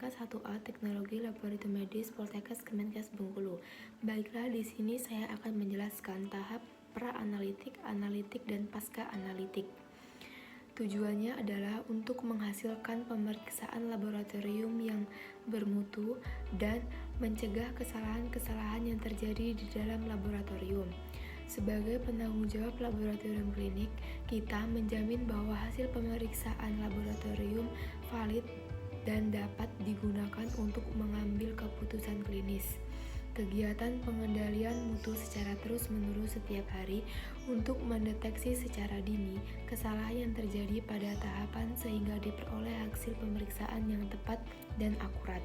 Poltekkes 1A Teknologi Laboratorium Medis Poltekkes Kemenkes Bengkulu. Baiklah, di sini saya akan menjelaskan tahap pra-analitik, analitik, dan pasca-analitik. Tujuannya adalah untuk menghasilkan pemeriksaan laboratorium yang bermutu dan mencegah kesalahan-kesalahan yang terjadi di dalam laboratorium. Sebagai penanggung jawab laboratorium klinik, kita menjamin bahwa hasil pemeriksaan laboratorium valid dan dapat digunakan untuk mengambil keputusan klinis. Kegiatan pengendalian mutu secara terus-menerus setiap hari untuk mendeteksi secara dini kesalahan yang terjadi pada tahapan sehingga diperoleh hasil pemeriksaan yang tepat dan akurat.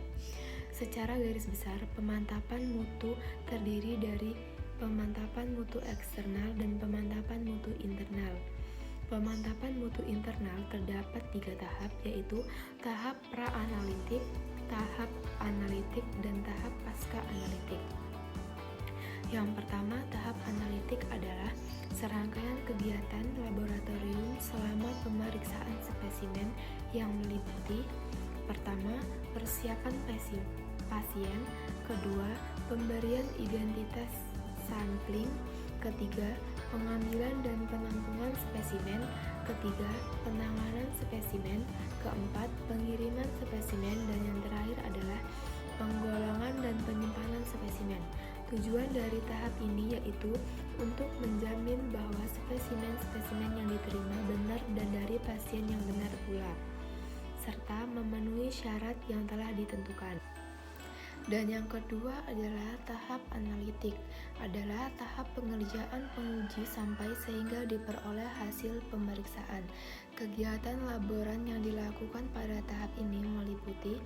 Secara garis besar, pemantapan mutu terdiri dari pemantapan mutu eksternal dan pemantapan mutu internal. Pemantapan mutu internal terdapat 3 tahap, yaitu tahap pra-analitik, tahap analitik, dan tahap pasca-analitik. Yang pertama, tahap analitik adalah serangkaian kegiatan laboratorium selama pemeriksaan spesimen yang meliputi: pertama, persiapan pasien, kedua, pemberian identitas sampling, ketiga, pengambilan dan penampungan spesimen, ketiga, penanganan spesimen, keempat, pengiriman spesimen, dan yang terakhir adalah penggolongan dan penyimpanan spesimen. Tujuan dari tahap ini yaitu untuk menjamin bahwa spesimen-spesimen yang diterima benar dan dari pasien yang benar pula, serta memenuhi syarat yang telah ditentukan. Dan yang kedua adalah tahap analitik, adalah tahap pengerjaan penguji sampai sehingga diperoleh hasil pemeriksaan. Kegiatan laboran yang dilakukan pada tahap ini meliputi: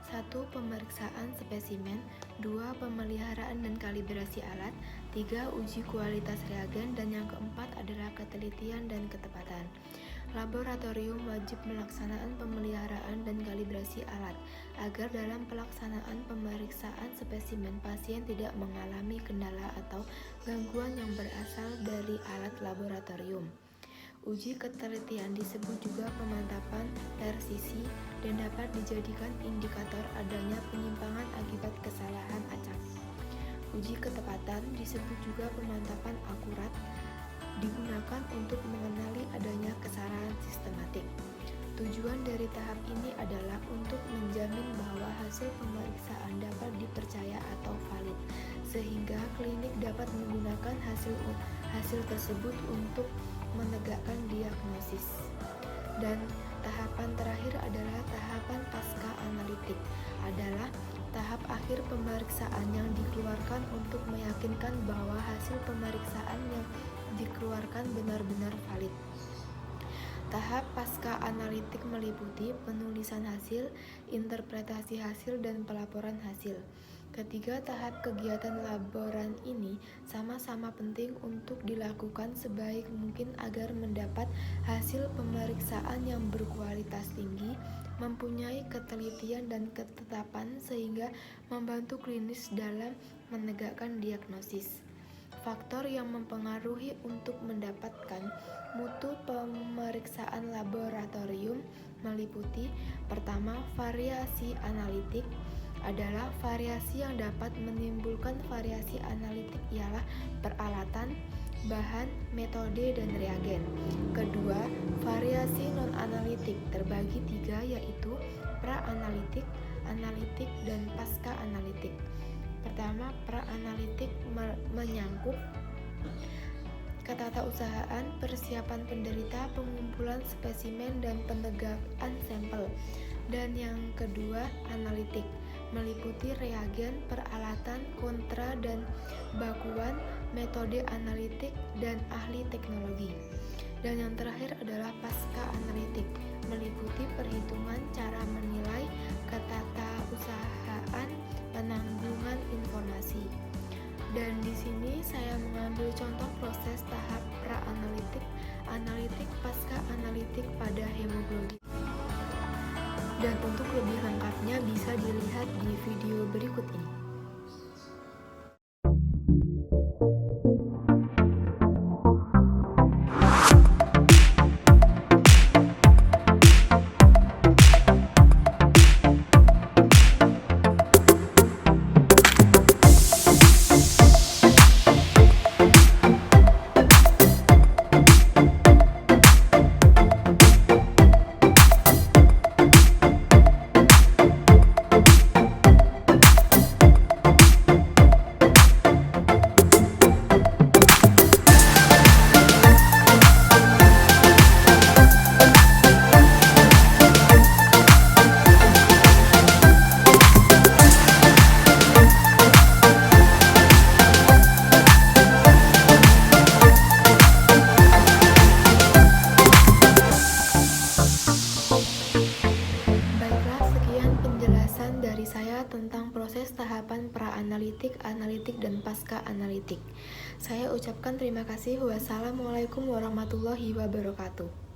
1. Pemeriksaan spesimen, 2. Pemeliharaan dan kalibrasi alat, 3. Uji kualitas reagen, dan yang keempat adalah ketelitian dan ketepatan. Laboratorium wajib melaksanakan pemeliharaan dan kalibrasi alat agar dalam pelaksanaan pemeriksaan spesimen pasien tidak mengalami kendala atau gangguan yang berasal dari alat laboratorium. Uji ketelitian disebut juga pemantapan persisi dan dapat dijadikan indikator adanya penyimpangan akibat kesalahan acak. Uji ketepatan disebut juga pemantapan akurat, digunakan untuk mengenali adanya kesalahan sistematik. Tujuan dari tahap ini adalah untuk menjamin bahwa hasil pemeriksaan dapat dipercaya atau valid, sehingga klinik dapat menggunakan hasil tersebut untuk menegakkan diagnosis. Dan tahapan terakhir adalah tahapan pasca analitik, adalah tahap akhir pemeriksaan yang dikeluarkan untuk meyakinkan bahwa hasil pemeriksaan yang dikeluarkan benar-benar valid. Tahap pasca analitik meliputi penulisan hasil, interpretasi hasil, dan pelaporan hasil. Ketiga tahap kegiatan laboran ini sama-sama penting untuk dilakukan sebaik mungkin agar mendapat hasil pemeriksaan yang berkualitas tinggi, mempunyai ketelitian dan ketetapan sehingga membantu klinis dalam menegakkan diagnosis. Faktor yang mempengaruhi untuk mendapatkan mutu pemeriksaan laboratorium meliputi: pertama, variasi analitik, adalah variasi yang dapat menimbulkan variasi analitik ialah peralatan, bahan, metode, dan reagen. Kedua, variasi non-analitik terbagi 3, yaitu pra-analitik, analitik, dan pasca-analitik. Pertama, pra-analitik menyangkut ketatausahaan, persiapan penderita, pengumpulan spesimen, dan penegakan sampel. Dan yang kedua, analitik, meliputi reagen, peralatan, kontra dan bakuan, metode analitik, dan ahli teknologi. Dan yang terakhir adalah pasca analitik, meliputi perhitungan cara menilai, ketatausahaan, penanggungan informasi. Dan di sini saya mengambil contoh proses tahap pra-analitik, analitik, pasca analitik pada hemoglobin. Dan untuk lebih lengkapnya bisa dilihat di video berikut ini. tentang proses tahapan pra-analitik, analitik, dan pasca-analitik. Saya ucapkan terima kasih. Wassalamualaikum warahmatullahi wabarakatuh.